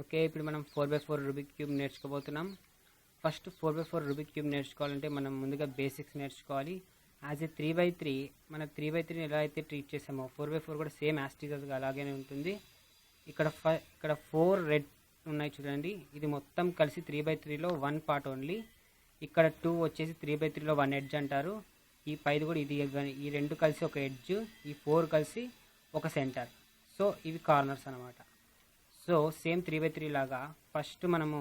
Okay, ఇప్పుడు మనం 4x4 Rubik cube నేర్చుకోబోతున్నాం. ఫస్ట్ 4x4 రూబిక్ క్యూబ్ నేర్చుకోవాలంటే మనం ముందుగా బేసిక్స్ నేర్చుకోవాలి. యాజ్ ఏ 3x3 మన 3x3ని ఎలా అయితే ట్రీట్ చేసామో 4x4 కూడా సేమ్ యాస్టిగస్గా అలాగే ఉంటుంది. ఇక్కడ 4 రెడ్ ఉన్నాయి చూడండి, ఇది మొత్తం కలిసి 3x3లో 1 పార్ట్ ఓన్లీ. ఇక్కడ 2 వచ్చేసి 3x3లో 1 ఎడ్జ్ అంటారు. ఈ పైది కూడా ఇది, ఈ రెండు కలిసి ఒక ఎడ్జ్, ఈ 4 కలిసి ఒక సెంటర్. సో ఇవి కార్నర్స్ అనమాట. సో సేమ్ 3x3 లాగా ఫస్ట్ మనము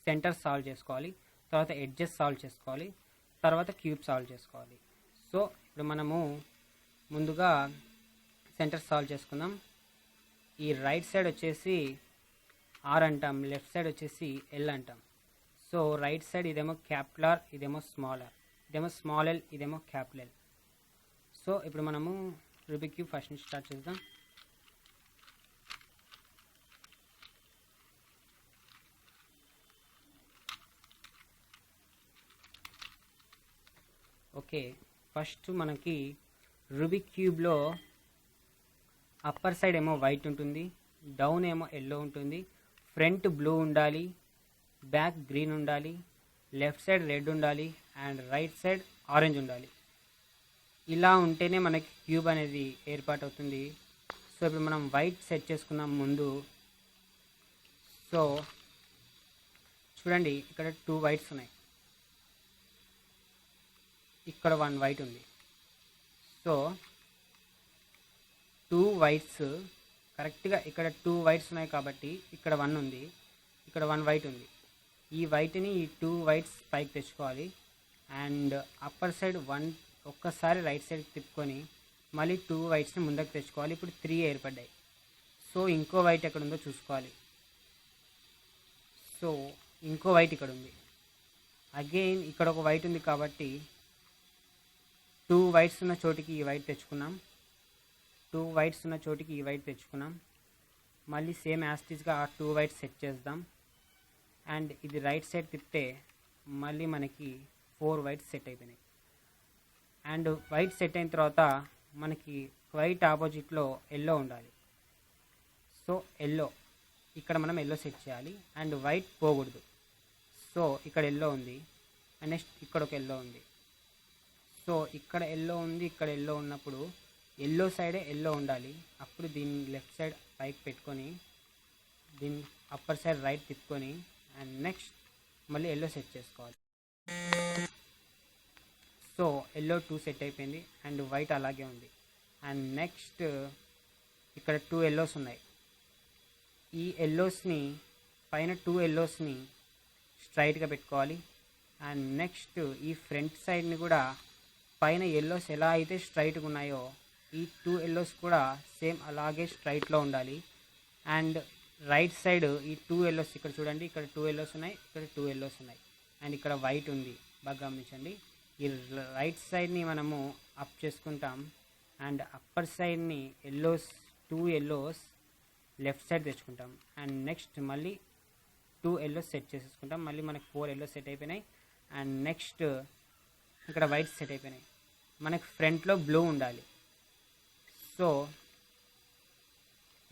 సెంటర్ సాల్వ్ చేసుకోవాలి, తర్వాత ఎడ్జెస్ సాల్వ్ చేసుకోవాలి, తర్వాత క్యూబ్ సాల్వ్ చేసుకోవాలి. సో ఇప్పుడు మనము ముందుగా సెంటర్ సాల్వ్ చేసుకుందాం. ఈ రైట్ సైడ్ వచ్చేసి ఆర్ అంటాం, లెఫ్ట్ సైడ్ వచ్చేసి ఎల్ అంటాం. సో రైట్ సైడ్ ఇదేమో క్యాపిటల్ ఆర్, ఇదేమో స్మాల్ ఆర్, ఇదేమో స్మాల్ ఎల్, ఇదేమో క్యాపిటల్ ఎల్. సో ఇప్పుడు మనము రూబిక్ క్యూబ్ ఫస్ట్ నుంచి స్టార్ట్ చేద్దాం. ఓకే, ఫస్ట్ మనకి రూబిక్ క్యూబ్లో అప్పర్ సైడ్ ఏమో వైట్ ఉంటుంది, డౌన్ ఏమో ఎల్లో ఉంటుంది, ఫ్రంట్ బ్లూ ఉండాలి, బ్యాక్ గ్రీన్ ఉండాలి, లెఫ్ట్ సైడ్ రెడ్ ఉండాలి అండ్ రైట్ సైడ్ ఆరెంజ్ ఉండాలి. ఇలా ఉంటేనే మనకి క్యూబ్ అనేది ఏర్పాటు అవుతుంది. సో ఇప్పుడు మనం వైట్ సెట్ చేసుకుందాం ముందు. సో చూడండి, ఇక్కడ 2 వైట్స్ ఉన్నాయి, ఇక్కడ 1 వైట్ ఉంది. సో 2 వైట్స్ కరెక్ట్గా ఇక్కడ 2 వైట్స్ ఉన్నాయి కాబట్టి ఇక్కడ 1 ఉంది, ఇక్కడ 1 వైట్ ఉంది. ఈ వైట్ని ఈ 2 వైట్స్ పైకి తెచ్చుకోవాలి అండ్ అప్పర్ సైడ్ 1 ఒక్కసారి రైట్ సైడ్కి తిప్పుకొని మళ్ళీ 2 వైట్స్ని ముందుకు తెచ్చుకోవాలి. ఇప్పుడు 3 ఏర్పడ్డాయి. సో ఇంకో వైట్ ఎక్కడ ఉందో చూసుకోవాలి. సో ఇంకో వైట్ ఇక్కడ ఉంది. అగైన్ ఇక్కడ ఒక వైట్ ఉంది కాబట్టి 2 వైట్స్ ఉన్న చోటికి ఈ వైట్ తెచ్చుకున్నాం, 2 వైట్స్ ఉన్న చోటికి ఈ వైట్ తెచ్చుకున్నాం. మళ్ళీ సేమ్ యాస్టిస్గా ఆ 2 వైట్స్ సెట్ చేద్దాం అండ్ ఇది రైట్ సైడ్ తిప్పితే మళ్ళీ మనకి 4 వైట్స్ సెట్ అయిపోయినాయి. అండ్ వైట్ సెట్ అయిన తర్వాత మనకి వైట్ ఆపోజిట్లో ఎల్లో ఉండాలి. సో ఎల్లో, ఇక్కడ మనం ఎల్లో సెట్ చేయాలి అండ్ వైట్ పోకూడదు. సో ఇక్కడ ఎల్లో ఉంది అండ్ నెక్స్ట్ ఇక్కడ ఒక ఎల్లో ఉంది. సో ఇక్కడ ఎల్లో ఉంది, ఇక్కడ ఎల్లో ఉన్నప్పుడు ఎల్లో సైడే ఎల్లో ఉండాలి. అప్పుడు దీన్ని లెఫ్ట్ సైడ్ పైకి పెట్టుకొని దీన్ని అప్పర్ సైడ్ రైట్ తిప్పుకొని అండ్ నెక్స్ట్ మళ్ళీ ఎల్లో సెట్ చేసుకోవాలి. సో ఎల్లో 2 సెట్ అయిపోయింది అండ్ వైట్ అలాగే ఉంది. అండ్ నెక్స్ట్ ఇక్కడ 2 ఎల్లోస్ ఉన్నాయి. ఈ ఎల్లోస్ని పైన 2 ఎల్లోస్ని స్ట్రైట్గా పెట్టుకోవాలి అండ్ నెక్స్ట్ ఈ ఫ్రంట్ సైడ్ని కూడా పైన ఎల్లోస్ ఎలా అయితే స్ట్రైట్గా ఉన్నాయో ఈ 2 ఎల్లోస్ కూడా సేమ్ అలాగే స్ట్రైట్లో ఉండాలి. అండ్ రైట్ సైడ్ ఈ 2 ఎల్లోస్ ఇక్కడ చూడండి, ఇక్కడ 2 ఎల్లోస్ ఉన్నాయి, ఇక్కడ 2 ఎల్లోస్ ఉన్నాయి అండ్ ఇక్కడ వైట్ ఉంది. బాగా గమనించండి, ఈ రైట్ సైడ్ని మనము అప్ చేసుకుంటాం అండ్ అప్పర్ సైడ్ని ఎల్లోస్ 2 ఎల్లోస్ లెఫ్ట్ సైడ్ తెచ్చుకుంటాం అండ్ నెక్స్ట్ మళ్ళీ 2 ఎల్లోస్ సెట్ చేసేసుకుంటాం. మళ్ళీ మనకి 4 ఎల్లోస్ సెట్ అయిపోయినాయి అండ్ నెక్స్ట్ ఇక్కడ వైట్ సెట్ అయిపోయినాయి. మనకి ఫ్రంట్లో బ్లూ ఉండాలి. సో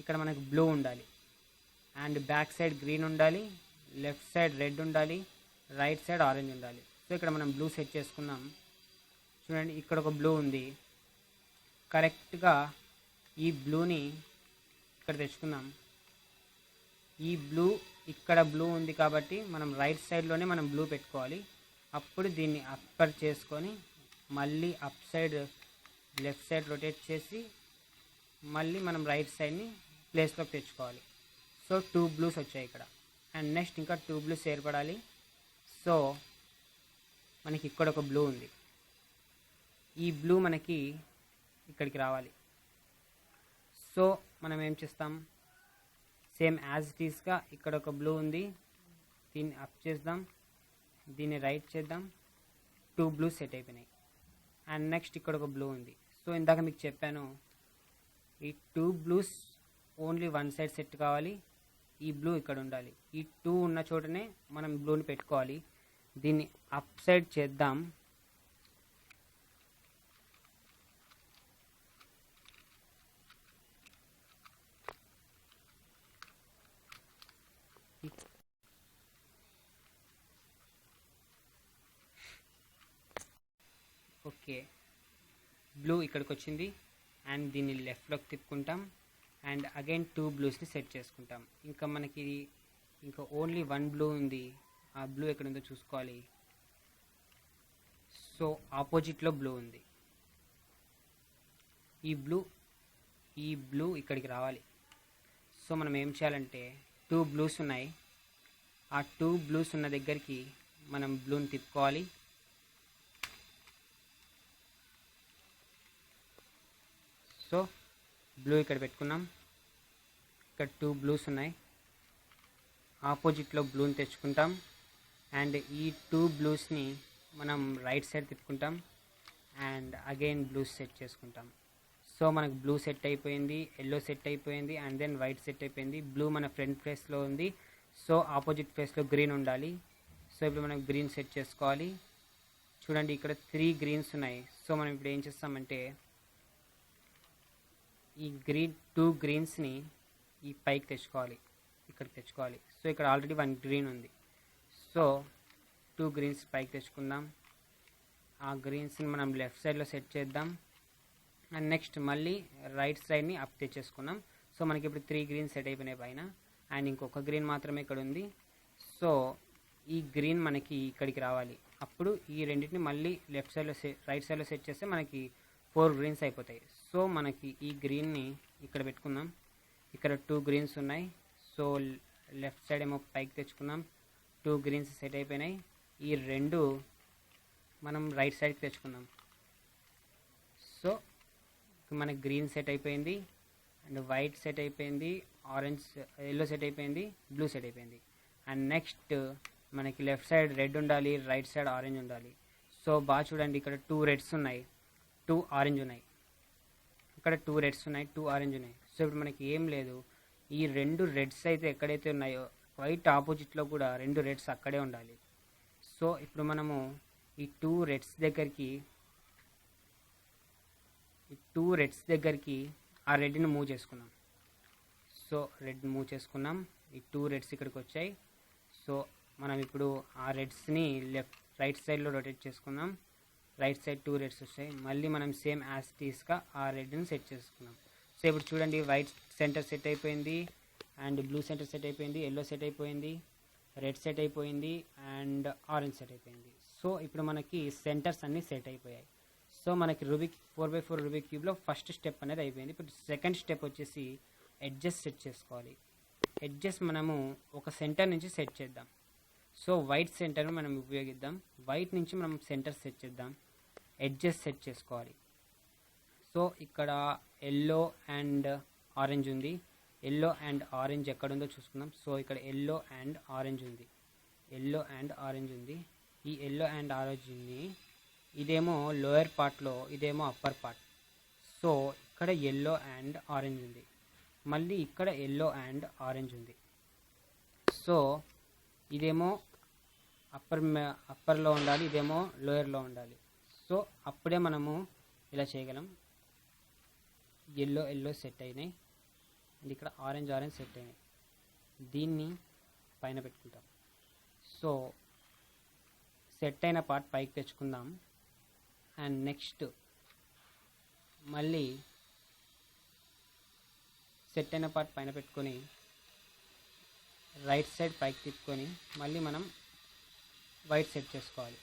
ఇక్కడ మనకి బ్లూ ఉండాలి అండ్ బ్యాక్ సైడ్ గ్రీన్ ఉండాలి, లెఫ్ట్ సైడ్ రెడ్ ఉండాలి, రైట్ సైడ్ ఆరెంజ్ ఉండాలి. సో ఇక్కడ మనం బ్లూ సెట్ చేసుకున్నాం. చూడండి, ఇక్కడ ఒక బ్లూ ఉంది. కరెక్ట్గా ఈ బ్లూని ఇక్కడ తెచ్చుకుందాం. ఈ బ్లూ, ఇక్కడ బ్లూ ఉంది కాబట్టి మనం రైట్ సైడ్లోనే మనం బ్లూ పెట్టుకోవాలి. అప్పుడు దీన్ని అప్పర్ చేసుకొని మళ్ళీ up side left side rotate చేసి మళ్ళీ మనం రైట్ సైడ్ని ప్లేస్లోకి తెచ్చుకోవాలి. సో 2 బ్లూస్ వచ్చాయి ఇక్కడ అండ్ నెక్స్ట్ ఇంకా 2 బ్లూస్ ఏర్పడాలి. సో మనకి ఇక్కడ ఒక బ్లూ ఉంది, ఈ బ్లూ మనకి ఇక్కడికి రావాలి. సో మనం ఏం చేస్తాం, సేమ్ యాజ్ ఇట్ ఈస్గా ఇక్కడ ఒక బ్లూ ఉంది, దీన్ని అప్ చేద్దాం, దీన్ని రైట్ చేద్దాం, 2 బ్లూస్ సెట్ అయిపోయినాయి అండ్ నెక్స్ట్ ఇక్కడ ఒక బ్లూ ఉంది. సో ఇందాక మీకు చెప్పాను, ఈ 2 బ్లూస్ ఓన్లీ 1 సైడ్ సెట్ కావాలి. ఈ బ్లూ ఇక్కడ ఉండాలి. ఈ 2 ఉన్న చోటనే మనం బ్లూని పెట్టుకోవాలి. దీన్ని అప్ సైడ్ చేద్దాం. ఓకే, బ్లూ ఇక్కడికి వచ్చింది అండ్ దీన్ని లెఫ్ట్లోకి తిప్పుకుంటాం అండ్ అగైన్ 2 బ్లూస్ని సెట్ చేసుకుంటాం. ఇంకా మనకి ఇంకా ఓన్లీ 1 బ్లూ ఉంది. ఆ బ్లూ ఎక్కడ ఉందో చూసుకోవాలి. సో ఆపోజిట్లో బ్లూ ఉంది. ఈ బ్లూ ఇక్కడికి రావాలి. సో మనం ఏం చేయాలంటే 2 బ్లూస్ ఉన్నాయి. ఆ 2 బ్లూస్ ఉన్న దగ్గరికి మనం బ్లూని తిప్పుకోవాలి. సో బ్లూ ఇక్కడ పెట్టుకున్నాం. ఇక్కడ 2 బ్లూస్ ఉన్నాయి. ఆపోజిట్లో బ్లూని తెచ్చుకుంటాం అండ్ ఈ 2 బ్లూస్ని మనం రైట్ సైడ్ తిప్పుకుంటాం అండ్ అగైన్ బ్లూస్ సెట్ చేసుకుంటాం. సో మనకు బ్లూ సెట్ అయిపోయింది, ఎల్లో సెట్ అయిపోయింది అండ్ దెన్ వైట్ సెట్ అయిపోయింది. బ్లూ మన ఫ్రంట్ ఫేస్లో ఉంది. సో ఆపోజిట్ ఫేస్లో గ్రీన్ ఉండాలి. సో ఇప్పుడు మనం గ్రీన్ సెట్ చేసుకోవాలి. చూడండి ఇక్కడ 3 గ్రీన్స్ ఉన్నాయి. సో మనం ఇప్పుడు ఏం చేస్తామంటే ఈ 2 గ్రీన్స్ని ఈ పైకి తెచ్చుకోవాలి, ఇక్కడికి తెచ్చుకోవాలి. సో ఇక్కడ ఆల్రెడీ 1 గ్రీన్ ఉంది. సో 2 గ్రీన్స్ పైకి తెచ్చుకుందాం. ఆ గ్రీన్స్ని మనం లెఫ్ట్ సైడ్లో సెట్ చేద్దాం అండ్ నెక్స్ట్ మళ్ళీ రైట్ సైడ్ని అప్ తెచ్చేసుకున్నాం. సో మనకి ఇప్పుడు 3 గ్రీన్స్ సెట్ అయిపోయినాయి పైన అండ్ ఇంకొక గ్రీన్ మాత్రమే ఇక్కడ ఉంది. సో ఈ గ్రీన్ మనకి ఇక్కడికి రావాలి. అప్పుడు ఈ రెండింటిని మళ్ళీ లెఫ్ట్ సైడ్లో రైట్ సైడ్లో సెట్ చేస్తే మనకి 4 గ్రీన్స్ అయిపోతాయి. సో మనకి ఈ గ్రీన్ని ఇక్కడ పెట్టుకుందాం. ఇక్కడ 2 గ్రీన్స్ ఉన్నాయి. సో లెఫ్ట్ సైడ్ ఏమో పైకి తెచ్చుకున్నాం. 2 గ్రీన్స్ సెట్ అయిపోయినాయి. ఈ 2 మనం రైట్ సైడ్కి తెచ్చుకుందాం. సో మనకి గ్రీన్ సెట్ అయిపోయింది అండ్ వైట్ సెట్ అయిపోయింది, ఆరెంజ్ ఎల్లో సెట్ అయిపోయింది, బ్లూ సెట్ అయిపోయింది. అండ్ నెక్స్ట్ మనకి లెఫ్ట్ సైడ్ రెడ్ ఉండాలి, రైట్ సైడ్ ఆరెంజ్ ఉండాలి. సో బాగా చూడండి ఇక్కడ 2 రెడ్స్ ఉన్నాయి, 2 ఆరెంజ్ ఉన్నాయి. ఇక్కడ 2 రెడ్స్ ఉన్నాయి, 2 ఆరెంజ్ ఉన్నాయి. సో ఇప్పుడు మనకి ఏం లేదు, ఈ 2 రెడ్స్ అయితే ఎక్కడైతే ఉన్నాయో వైట్ ఆపోజిట్లో కూడా 2 రెడ్స్ అక్కడే ఉండాలి. సో ఇప్పుడు మనము ఈ 2 రెడ్స్ దగ్గరికి ఆ రెడ్ని మూవ్ చేసుకున్నాం. సో రెడ్ మూవ్ చేసుకున్నాం. ఈ 2 రెడ్స్ ఇక్కడికి వచ్చాయి. సో మనం ఇప్పుడు ఆ రెడ్స్ని రైట్ సైడ్లో రొటేట్ చేసుకుందాం. రైట్ సైడ్ 2 రెడ్స్ వచ్చాయి. మళ్ళీ మనం సేమ్ యాజ్ టీస్గా ఆ రెడ్ని సెట్ చేసుకున్నాం. సో ఇప్పుడు చూడండి వైట్ సెంటర్ సెట్ అయిపోయింది అండ్ బ్లూ సెంటర్ సెట్ అయిపోయింది, ఎల్లో సెట్ అయిపోయింది, రెడ్ సెట్ అయిపోయింది అండ్ ఆరెంజ్ సెట్ అయిపోయింది. సో ఇప్పుడు మనకి సెంటర్స్ అన్నీ సెట్ అయిపోయాయి. సో మనకి 4x4 రూబిక్ క్యూబ్లో ఫస్ట్ స్టెప్ అనేది అయిపోయింది. ఇప్పుడు సెకండ్ స్టెప్ వచ్చేసి ఎడ్జెస్ సెట్ చేసుకోవాలి. ఎడ్జెస్ మనము ఒక సెంటర్ నుంచి సెట్ చేద్దాం. సో వైట్ సెంటర్ను మనం ఉపయోగిద్దాం. వైట్ నుంచి మనం సెంటర్ సెట్ చేద్దాం. ఎడ్జెస్ సెట్ చేసుకోవాలి. సో ఇక్కడ ఎల్లో అండ్ ఆరెంజ్ ఉంది. ఎల్లో అండ్ ఆరెంజ్ ఎక్కడుందో చూసుకుందాం. సో ఇక్కడ ఎల్లో అండ్ ఆరెంజ్ ఉంది. ఈ ఎల్లో అండ్ ఆరెంజ్ని ఇదేమో లోయర్ పార్ట్లో, ఇదేమో అప్పర్ పార్ట్. సో ఇక్కడ ఎల్లో అండ్ ఆరెంజ్ ఉంది, మళ్ళీ ఇక్కడ ఎల్లో అండ్ ఆరెంజ్ ఉంది. సో ఇదేమో అప్పర్లో ఉండాలి, ఇదేమో లోయర్లో ఉండాలి. సో అప్పుడే మనము ఇలా చేయగలం. ఎల్లో సెట్ అయినాయి అండ్ ఇక్కడ ఆరెంజ్ సెట్ అయినాయి. దీన్ని పైన పెట్టుకుంటాం. సో సెట్ అయిన పార్ట్ పైకి తెచ్చుకుందాం అండ్ నెక్స్ట్ మళ్ళీ సెట్ అయిన పార్ట్ పైన పెట్టుకొని రైట్ సైడ్ పైకి తిప్పుకొని మళ్ళీ మనం వైట్ సెట్ చేసుకోవాలి.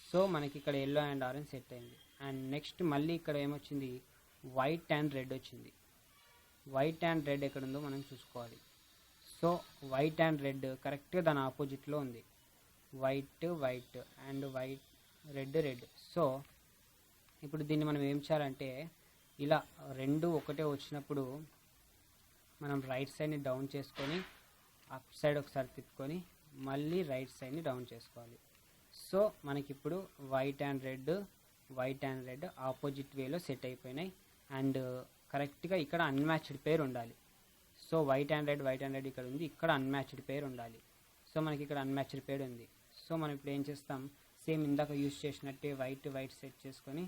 సో మనకి ఇక్కడ ఎల్లో అండ్ ఆరెంజ్ సెట్ అయింది. అండ్ నెక్స్ట్ మళ్ళీ ఇక్కడ ఏమొచ్చింది, వైట్ అండ్ రెడ్ వచ్చింది. వైట్ అండ్ రెడ్ ఎక్కడ ఉందో మనం చూసుకోవాలి. సో వైట్ అండ్ రెడ్ కరెక్ట్గా దాని ఆపోజిట్లో ఉంది. White and white, red. So ఇప్పుడు దీన్ని మనం ఏం చేయాలంటే ఇలా 2 ఒకటే వచ్చినప్పుడు మనం రైట్ సైడ్ని డౌన్ చేసుకొని అప్ సైడ్ ఒకసారి తిప్పుకొని మళ్ళీ రైట్ సైడ్ని డౌన్ చేసుకోవాలి. సో మనకిప్పుడు వైట్ అండ్ రెడ్ ఆపోజిట్ వేలో సెట్ అయిపోయినాయి అండ్ కరెక్ట్గా ఇక్కడ అన్మ్యాచ్డ్ పేర్ ఉండాలి. సో వైట్ అండ్ రెడ్ ఇక్కడ ఉంది, ఇక్కడ అన్మ్యాచ్డ్ పేర్ ఉండాలి. సో మనకి ఇక్కడ అన్మ్యాచ్డ్ పేర్ ఉంది. సో మనం ఇప్పుడు ఏం చేస్తాం, సేమ్ ఇందాక యూజ్ చేసినట్టే వైట్ సెట్ చేసుకొని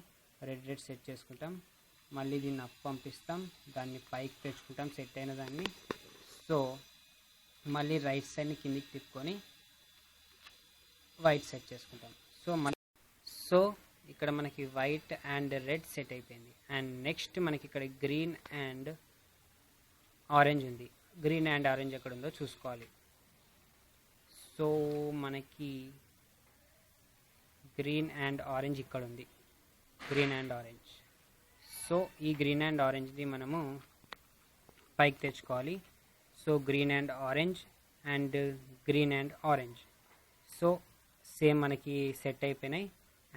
రెడ్ సెట్ చేసుకుంటాం. మళ్ళీ దీన్ని అప్ పంపిస్తాం, దాన్ని పైకి తెచ్చుకుంటాం సెట్ అయిన దాన్ని. సో మళ్ళీ రైట్ సైడ్ని కిందికి తిప్పుకొని వైట్ సెట్ చేసుకుంటాం. సో ఇక్కడ మనకి వైట్ అండ్ రెడ్ సెట్ అయిపోయింది. అండ్ నెక్స్ట్ మనకి ఇక్కడ గ్రీన్ అండ్ ఆరెంజ్ ఉంది. గ్రీన్ అండ్ ఆరెంజ్ ఎక్కడ ఉందో చూసుకోవాలి. సో మనకి గ్రీన్ అండ్ ఆరెంజ్ ఇక్కడ ఉంది. Green and orange. సో ఈ గ్రీన్ అండ్ ఆరెంజ్ని మనము పైకి తెచ్చుకోవాలి. So green and orange and green and orange. So same మనకి సెట్ అయిపోయినాయి.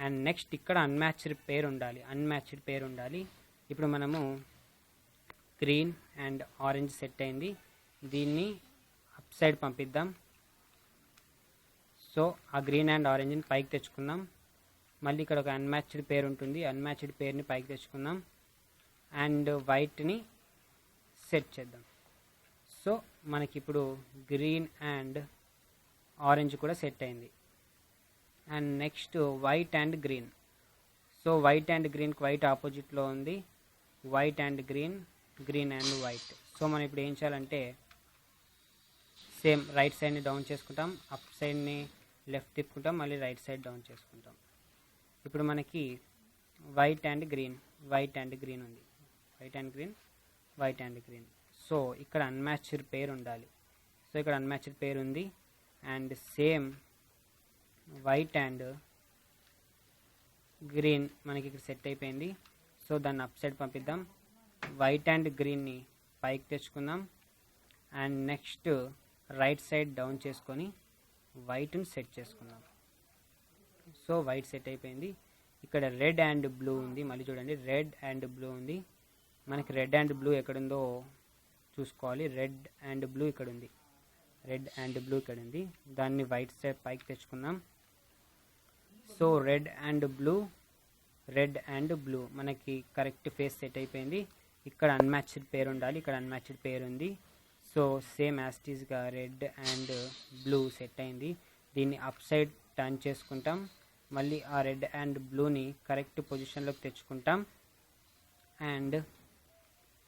అండ్ నెక్స్ట్ ఇక్కడ అన్మ్యాచ్డ్ పేర్ ఉండాలి. ఇప్పుడు మనము గ్రీన్ అండ్ ఆరెంజ్ సెట్ అయింది. దీన్ని అప్ సైడ్ పంపిద్దాం. సో ఆ గ్రీన్ అండ్ ఆరెంజ్ని పైకి తెచ్చుకుందాం. మళ్ళీ ఇక్కడ ఒక అన్మ్యాచ్డ్ పేర్ ఉంటుంది. అన్మ్యాచ్డ్ పేర్ని పైకి తెచ్చుకుందాం. అండ్ వైట్ని సెట్ చేద్దాం. సో మనకి ఇప్పుడు గ్రీన్ అండ్ ఆరెంజ్ కూడా సెట్ అయింది. And next white and green. So white and గ్రీన్కి వైట్ ఆపోజిట్లో ఉంది. White and green, green and white. So మనం ఇప్పుడు ఏం చేయాలంటే సేమ్ రైట్ సైడ్ని డౌన్ చేసుకుంటాం, అప్ సైడ్ని లెఫ్ట్ తిప్పుకుంటాం, మళ్ళీ రైట్ సైడ్ డౌన్ చేసుకుంటాం. ఇప్పుడు మనకి వైట్ అండ్ గ్రీన్ ఉంది. White and green, white and green. So ఇక్కడ అన్మ్యాచ్డ్ పేర్ ఉండాలి. సో ఇక్కడ అన్మ్యాచ్డ్ పేర్ ఉంది. And same white and green మనకి ఇక్కడ సెట్ అయిపోయింది. సో దాన్ని అప్ సైడ్ పంపిద్దాం. వైట్ అండ్ గ్రీన్ని పైకి తెచ్చుకుందాం. And next right side down చేసుకొని వైట్ని సెట్ చేసుకుందాం. సో వైట్ సెట్ అయిపోయింది. ఇక్కడ రెడ్ అండ్ బ్లూ ఉంది. మళ్ళీ చూడండి, రెడ్ అండ్ బ్లూ ఉంది. మనకి రెడ్ అండ్ బ్లూ ఎక్కడుందో చూసుకోవాలి. రెడ్ అండ్ బ్లూ ఇక్కడ ఉంది. దాన్ని వైట్ సైడ్ పైకి తెచ్చుకుందాం. సో రెడ్ అండ్ బ్లూ మనకి కరెక్ట్ ఫేస్ సెట్ అయిపోయింది. ఇక్కడ అన్మ్యాచ్డ్ పేర్ ఉండాలి. ఇక్కడ అన్మ్యాచ్డ్ పేర్ ఉంది. సో సేమ్ యాస్టీస్గా రెడ్ అండ్ బ్లూ సెట్ అయింది. దీన్ని అప్ సైడ్ టర్న్ చేసుకుంటాం. మళ్ళీ ఆ రెడ్ అండ్ బ్లూని కరెక్ట్ పొజిషన్లోకి తెచ్చుకుంటాం. అండ్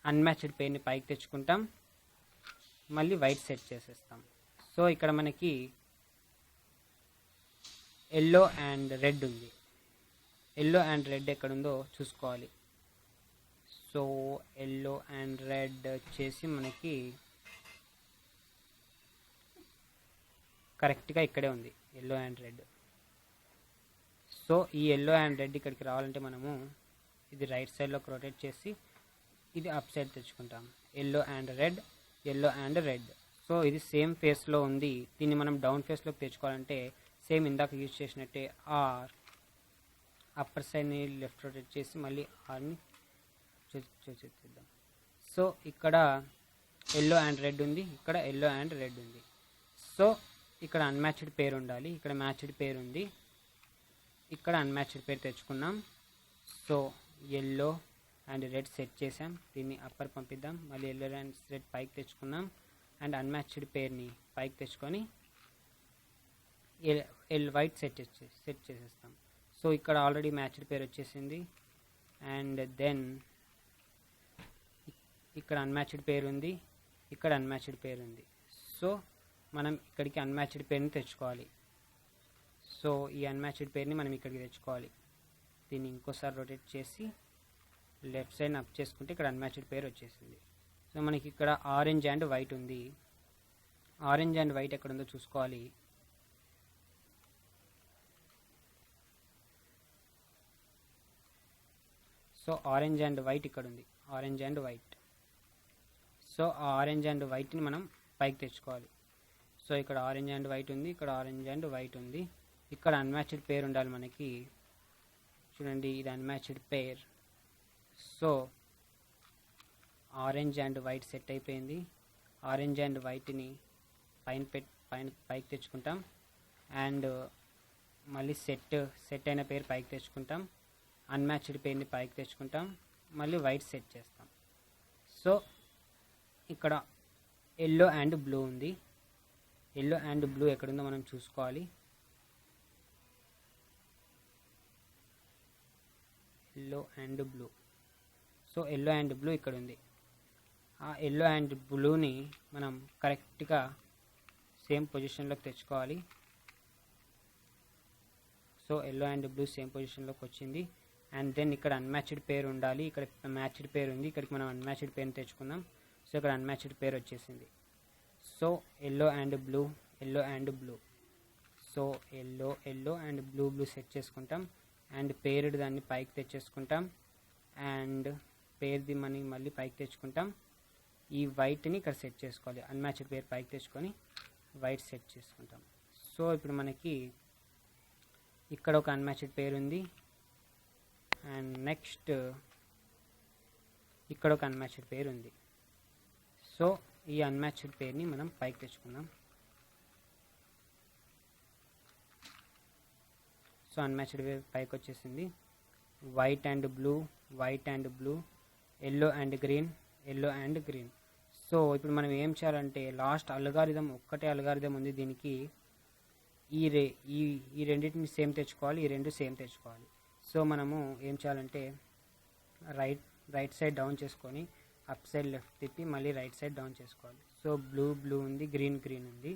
అన్మ్యాచ్డ్ పేర్ని పైకి తెచ్చుకుంటాం. మళ్ళీ వైట్ సెట్ చేసేస్తాం. సో ఇక్కడ మనకి ఎల్లో అండ్ రెడ్ ఉంది. ఎల్లో అండ్ రెడ్ ఎక్కడుందో చూసుకోవాలి. సో ఎల్లో అండ్ రెడ్ వచ్చేసి మనకి కరెక్ట్గా ఇక్కడే ఉంది, ఎల్లో అండ్ రెడ్. సో ఈ ఎల్లో అండ్ రెడ్ ఇక్కడికి రావాలంటే మనము ఇది రైట్ సైడ్లోకి రొటేట్ చేసి ఇది అప్ సైడ్ తెచ్చుకుంటాం. Yellow and red. సో ఇది సేమ్ ఫేస్లో ఉంది. దీన్ని మనం డౌన్ ఫేస్లోకి తెచ్చుకోవాలంటే సేమ్ ఇందాక యూజ్ చేసినట్టే ఆర్ అప్పర్ సైడ్ని లెఫ్ట్ రొటేట్ చేసి మళ్ళీ ఆర్ని చూసేద్దాం. సో ఇక్కడ ఎల్లో అండ్ రెడ్ ఉంది. ఇక్కడ ఎల్లో అండ్ రెడ్ ఉంది. సో ఇక్కడ అన్మ్యాచ్డ్ పేర్ ఉండాలి. ఇక్కడ మ్యాచ్డ్ పేర్ ఉంది. ఇక్కడ అన్మ్యాచ్డ్ పేర్ తెచ్చుకున్నాం. So yellow and red set చేసాం. దీన్ని అప్పర్ పంపిద్దాం. మళ్ళీ ఎల్లో అండ్ రెడ్ పైకి తెచ్చుకున్నాం. అండ్ అన్మ్యాచ్డ్ పేర్ని పైకి తెచ్చుకొని వైట్ సెట్ చేసేస్తాం. సో ఇక్కడ ఆల్రెడీ మ్యాచ్డ్ పేర్ వచ్చేసింది. అండ్ దెన్ ఇక్కడ అన్మ్యాచ్డ్ పేర్ ఉంది. ఇక్కడ అన్మ్యాచ్డ్ పేర్ ఉంది. సో మనం ఇక్కడికి అన్మ్యాచ్డ్ పేర్ని తెచ్చుకోవాలి. సో ఈ అన్మ్యాచ్డ్ పేర్ని మనం ఇక్కడికి తెచ్చుకోవాలి. దీన్ని ఇంకోసారి రొటేట్ చేసి లెఫ్ట్ సైడ్ అప్ చేసుకుంటే ఇక్కడ అన్మ్యాచ్డ్ పేర్ వచ్చేసింది. సో మనకి ఇక్కడ ఆరెంజ్ అండ్ వైట్ ఉంది. ఆరెంజ్ అండ్ వైట్ ఎక్కడ ఉందో చూసుకోవాలి. సో ఆరెంజ్ అండ్ వైట్ ఇక్కడ ఉంది. Orange and white. సో ఆ ఆరెంజ్ అండ్ వైట్ని మనం పైకి తెచ్చుకోవాలి. సో ఇక్కడ ఆరెంజ్ అండ్ వైట్ ఉంది. ఇక్కడ ఆరెంజ్ అండ్ వైట్ ఉంది. ఇక్కడ అన్మ్యాచ్డ్ పేర్ ఉండాలి మనకి. చూడండి, ఇది unmatched pair. So orange and white set అయిపోయింది. ఆరెంజ్ అండ్ వైట్ని పైకి తెచ్చుకుంటాం. అండ్ మళ్ళీ సెట్ అయిన పేరు పైకి తెచ్చుకుంటాం. అన్మ్యాచ్డ్ పేర్ని పైకి తెచ్చుకుంటాం. మళ్ళీ వైట్ సెట్ చేస్తాం. సో ఇక్కడ ఎల్లో అండ్ బ్లూ ఉంది. ఎల్లో అండ్ బ్లూ ఎక్కడుందో మనం చూసుకోవాలి. Yellow and blue. So yellow and blue ఇక్కడ ఉంది. ఆ ఎల్లో అండ్ బ్లూని మనం కరెక్ట్గా సేమ్ పొజిషన్లోకి తెచ్చుకోవాలి. So yellow and blue same పొజిషన్లోకి వచ్చింది. అండ్ దెన్ ఇక్కడ అన్మ్యాచ్డ్ పేరు ఉండాలి, ఇక్కడ మ్యాచ్డ్ పేరు ఉంది, ఇక్కడికి మనం అన్మ్యాచ్డ్ పేరుని తెచ్చుకుందాం. సో ఇక్కడ అన్మ్యాచ్డ్ పేరు వచ్చేసింది. So yellow and blue, yellow and blue. So yellow yellow and blue blue set చేసుకుంటాం. అండ్ పేరుడు దాన్ని పైకి తెచ్చేసుకుంటాం. అండ్ పేరుది మళ్ళీ పైకి తెచ్చుకుంటాం. ఈ వైట్ని ఇక్కడ సెట్ చేసుకోవాలి, అన్మ్యాచ్డ్ పేరు పైకి తెచ్చుకొని వైట్ సెట్ చేసుకుంటాం. సో ఇప్పుడు మనకి ఇక్కడ ఒక అన్మ్యాచ్డ్ పేరు ఉంది. అండ్ నెక్స్ట్ ఇక్కడ ఒక అన్మ్యాచ్డ్ పేరు ఉంది. సో ఈ అన్మ్యాచ్డ్ పేరుని మనం పైకి తెచ్చుకుందాం. సో అన్మ్యాచ్డ్ పేరు పైకి వచ్చేసింది. White and blue, white and blue, yellow and green, yellow and green. So ఇప్పుడు మనం ఏం చేయాలంటే లాస్ట్ అల్గారిథం ఒక్కటే అల్గారిథం ఉంది దీనికి. ఈ రెండింటిని సేమ్ తెచ్చుకోవాలి, ఈ రెండు సేమ్ తెచ్చుకోవాలి. సో మనము ఏం చేయాలంటే రైట్ సైడ్ డౌన్ చేసుకొని అప్ సైడ్ లెఫ్ట్ తిప్పి మళ్ళీ రైట్ సైడ్ డౌన్ చేసుకోవాలి. సో బ్లూ బ్లూ ఉంది, గ్రీన్ గ్రీన్ ఉంది,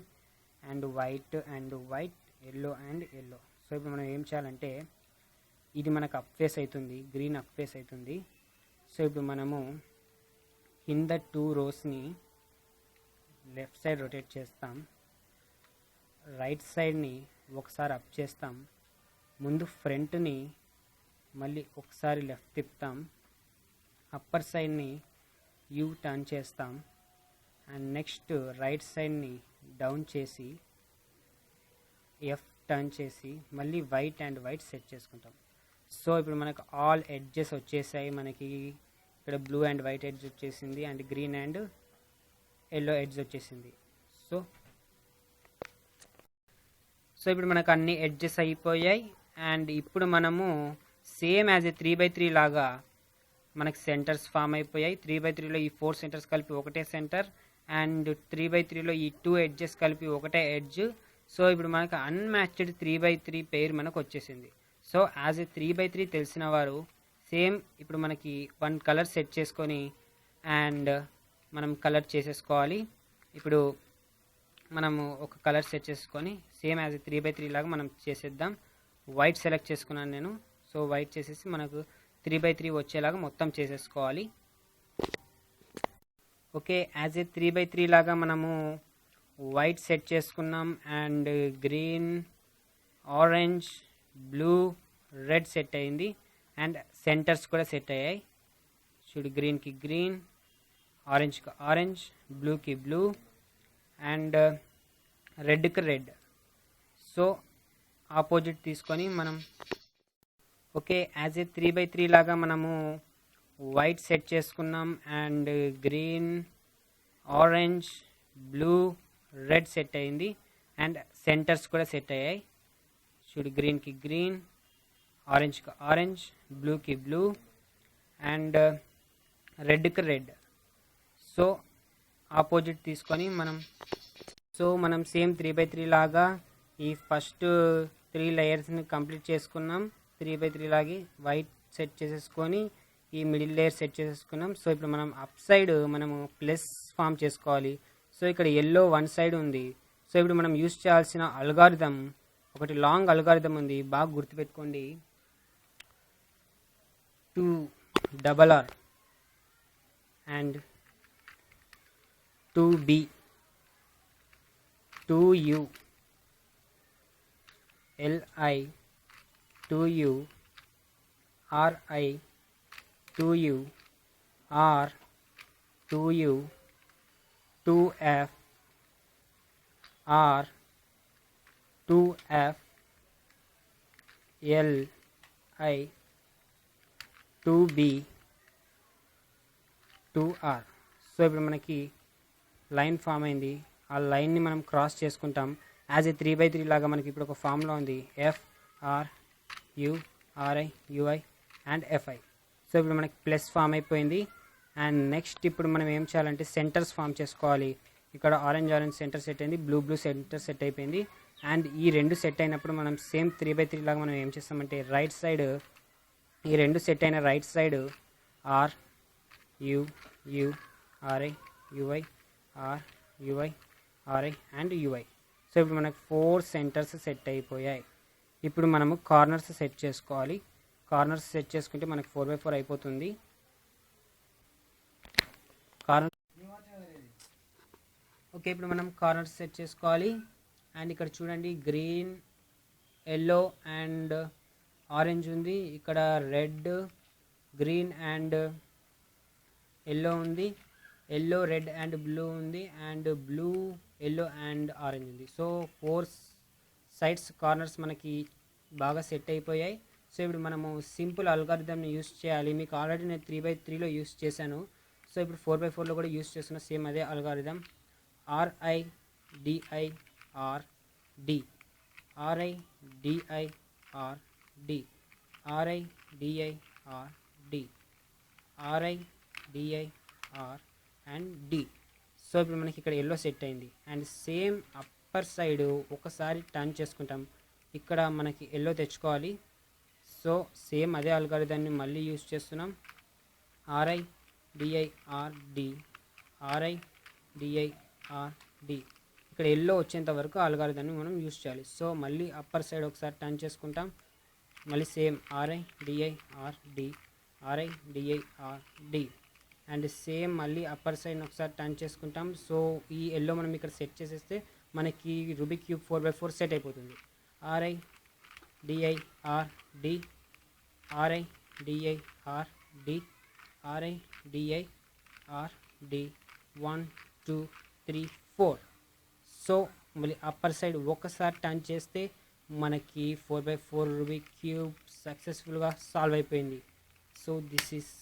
and white, yellow and yellow. So ఇప్పుడు మనం ఏం చేయాలంటే ఇది మనకు అప్ ఫేస్ అవుతుంది, గ్రీన్ అప్ ఫేస్ అవుతుంది. సో ఇప్పుడు మనము కింద 2 రోస్ని లెఫ్ట్ సైడ్ రొటేట్ చేస్తాం, రైట్ సైడ్ని ఒకసారి అప్ చేస్తాం, ముందు ఫ్రంట్ని మళ్ళీ ఒకసారి లెఫ్ట్ తిప్పుతాం, అప్పర్ సైడ్ని యూ టర్న్ చేస్తాం, అండ్ నెక్స్ట్ రైట్ సైడ్ని డౌన్ చేసి ఎఫ్ టర్న్ చేసి మళ్ళీ వైట్ అండ్ వైట్ సెట్ చేసుకుంటాం. సో ఇప్పుడు మనకు ఆల్ ఎడ్జెస్ వచ్చేసాయి. మనకి ఇక్కడ బ్లూ అండ్ వైట్ ఎడ్జ్ వచ్చేసింది, and green and yellow edge వచ్చేసింది. సో ఇప్పుడు మనకు అన్ని ఎడ్జెస్ అయిపోయాయి. అండ్ ఇప్పుడు మనము సేమ్ యాజ్ ఏ 3x3 లాగా మనకి సెంటర్స్ ఫామ్ అయిపోయాయి. 3x3లో ఈ 4 సెంటర్స్ కలిపి ఒకటే సెంటర్, అండ్ 3x3లో ఈ 2 ఎడ్జెస్ కలిపి ఒకటే ఎడ్జ్. సో ఇప్పుడు మనకు అన్మ్యాచ్డ్ 3x3 పేరు మనకు వచ్చేసింది. సో యాజ్ ఏ 3x3 తెలిసిన వారు సేమ్ ఇప్పుడు మనకి 1 కలర్ సెట్ చేసుకొని అండ్ మనం కలర్ చేసేసుకోవాలి. ఇప్పుడు మనము ఒక కలర్ సెట్ చేసుకొని సేమ్ యాజ్ ఏ 3x3 లాగా మనం చేసేద్దాం. వైట్ సెలెక్ట్ చేసుకున్నాను నేను. సో వైట్ చేసేసి మనకు 3x3 వచ్చేలాగా మొత్తం చేసేసుకోవాలి. ఓకే, యాజ్ ఏ 3x3 లాగా మనము వైట్ సెట్ చేసుకున్నాం, and green, orange, blue, red set అయింది, అండ్ సెంటర్స్ కూడా సెట్ అయ్యాయి. చూడు, గ్రీన్కి గ్రీన్, ఆరెంజ్కి ఆరెంజ్, బ్లూకి బ్లూ, అండ్ రెడ్కి రెడ్. సో ఆపోజిట్ తీసుకొని మనం ఓకే యాజ్ ఏ 3x3 లాగా మనము వైట్ సెట్ చేసుకున్నాం, and green, orange, blue, red set అయింది, అండ్ సెంటర్స్ కూడా సెట్ అయ్యాయి. చూడు, గ్రీన్కి గ్రీన్, ఆరెంజ్కి ఆరెంజ్, బ్లూకి బ్లూ, అండ్ రెడ్కి రెడ్. సో ఆపోజిట్ తీసుకొని మనం సేమ్ 3x3 లాగా ఈ ఫస్ట్ 3 లేయర్స్ని కంప్లీట్ చేసుకున్నాం. 3x3 లాగి వైట్ సెట్ చేసేసుకొని ఈ మిడిల్ లేయర్ సెట్ చేసేసుకున్నాం. సో ఇప్పుడు మనం అప్ సైడ్ మనము ప్లస్ ఫామ్ చేసుకోవాలి. సో ఇక్కడ ఎల్లో 1 సైడ్ ఉంది. సో ఇప్పుడు మనం యూజ్ చేయాల్సిన అల్గారిథం ఒకటి లాంగ్ అల్గారిథం ఉంది, బాగా గుర్తుపెట్టుకోండి. 2RR and 2B, 2U, LI, 2U, RI, 2U, R, 2U, 2F, R, 2F, LI, 2B, 2R. So ఇప్పుడు మనకి లైన్ ఫామ్ అయింది. ఆ లైన్ని మనం క్రాస్ చేసుకుంటాం. యాజ్ ఏ 3x3 లాగా మనకి ఇప్పుడు ఒక ఫామ్లో ఉంది, FRURI అండ్ FI. సో ఇప్పుడు మనకి ప్లస్ ఫామ్ అయిపోయింది. అండ్ నెక్స్ట్ ఇప్పుడు మనం ఏం చేయాలంటే సెంటర్స్ ఫామ్ చేసుకోవాలి. ఇక్కడ ఆరెంజ్ సెంటర్ సెట్ అయింది, బ్లూ సెంటర్ సెట్ అయిపోయింది. అండ్ ఈ రెండు సెట్ అయినప్పుడు మనం సేమ్ 3x3 లాగా మనం ఏం చేస్తామంటే రైట్ సైడ్ ఈ రెండు సెట్ అయిన right side RURI UI RUI RI and UI. So ఇప్పుడు మనకు 4 సెంటర్స్ సెట్ అయిపోయాయి. ఇప్పుడు మనము కార్నర్స్ సెట్ చేసుకోవాలి. కార్నర్స్ సెట్ చేసుకుంటే మనకి 4x4 అయిపోతుంది. కార్నర్ ఓకే, ఇప్పుడు మనం కార్నర్స్ సెట్ చేసుకోవాలి. అండ్ ఇక్కడ చూడండి గ్రీన్, ఎల్లో అండ్ ఆరెంజ్ ఉంది. ఇక్కడ రెడ్, గ్రీన్ అండ్ ఎల్లో ఉంది. ఎల్లో, రెడ్ అండ్ బ్లూ ఉంది. And blue, yellow and orange ఉంది. సో 4 సైడ్స్ కార్నర్స్ మనకి బాగా సెట్ అయిపోయాయి. సో ఇప్పుడు మనము సింపుల్ అల్గారిథంని యూస్ చేయాలి. మీకు ఆల్రెడీ నేను 3x3లో యూస్ చేశాను. సో ఇప్పుడు 4x4లో కూడా యూస్ చేస్తున్న సేమ్ అదే algorithm. RIDIRD, RIDIRD, RIDIRD, RIDIR and D. So ఇప్పుడు మనకి ఇక్కడ ఎల్లో సెట్ అయింది. అండ్ సేమ్ అప్పర్ సైడ్ ఒకసారి టర్న్ చేసుకుంటాం. ఇక్కడ మనకి ఎల్లో తెచ్చుకోవాలి. సో సేమ్ అదే అల్గారిథాన్ని మళ్ళీ యూస్ చేస్తున్నాం. RIDIRD, RIDIRD. ఇక్కడ ఎల్లో వచ్చేంత వరకు అల్గారిథాన్ని మనం యూస్ చేయాలి. సో మళ్ళీ అప్పర్ సైడ్ ఒకసారి టర్న్ చేసుకుంటాం. మళ్ళీ same RIDIRD, RIDIRD. And same మళ్ళీ అప్పర్ సైడ్ ఒకసారి టర్న్ చేసుకుంటాం. సో ఈ ఎల్లో మనం ఇక్కడ సెట్ చేసేస్తే మనకి రూబిక్ క్యూబ్ 4x4 సెట్ అయిపోతుంది. RIDIRD, RIDIRD, RIDIRD, 1 2 3 4. సో మళ్ళీ అప్పర్ సైడ్ ఒకసారి టర్న్ చేస్తే మనకి 4x4 రూబిక్ క్యూబ్ సక్సెస్ఫుల్గా సాల్వ్ అయిపోయింది. So this is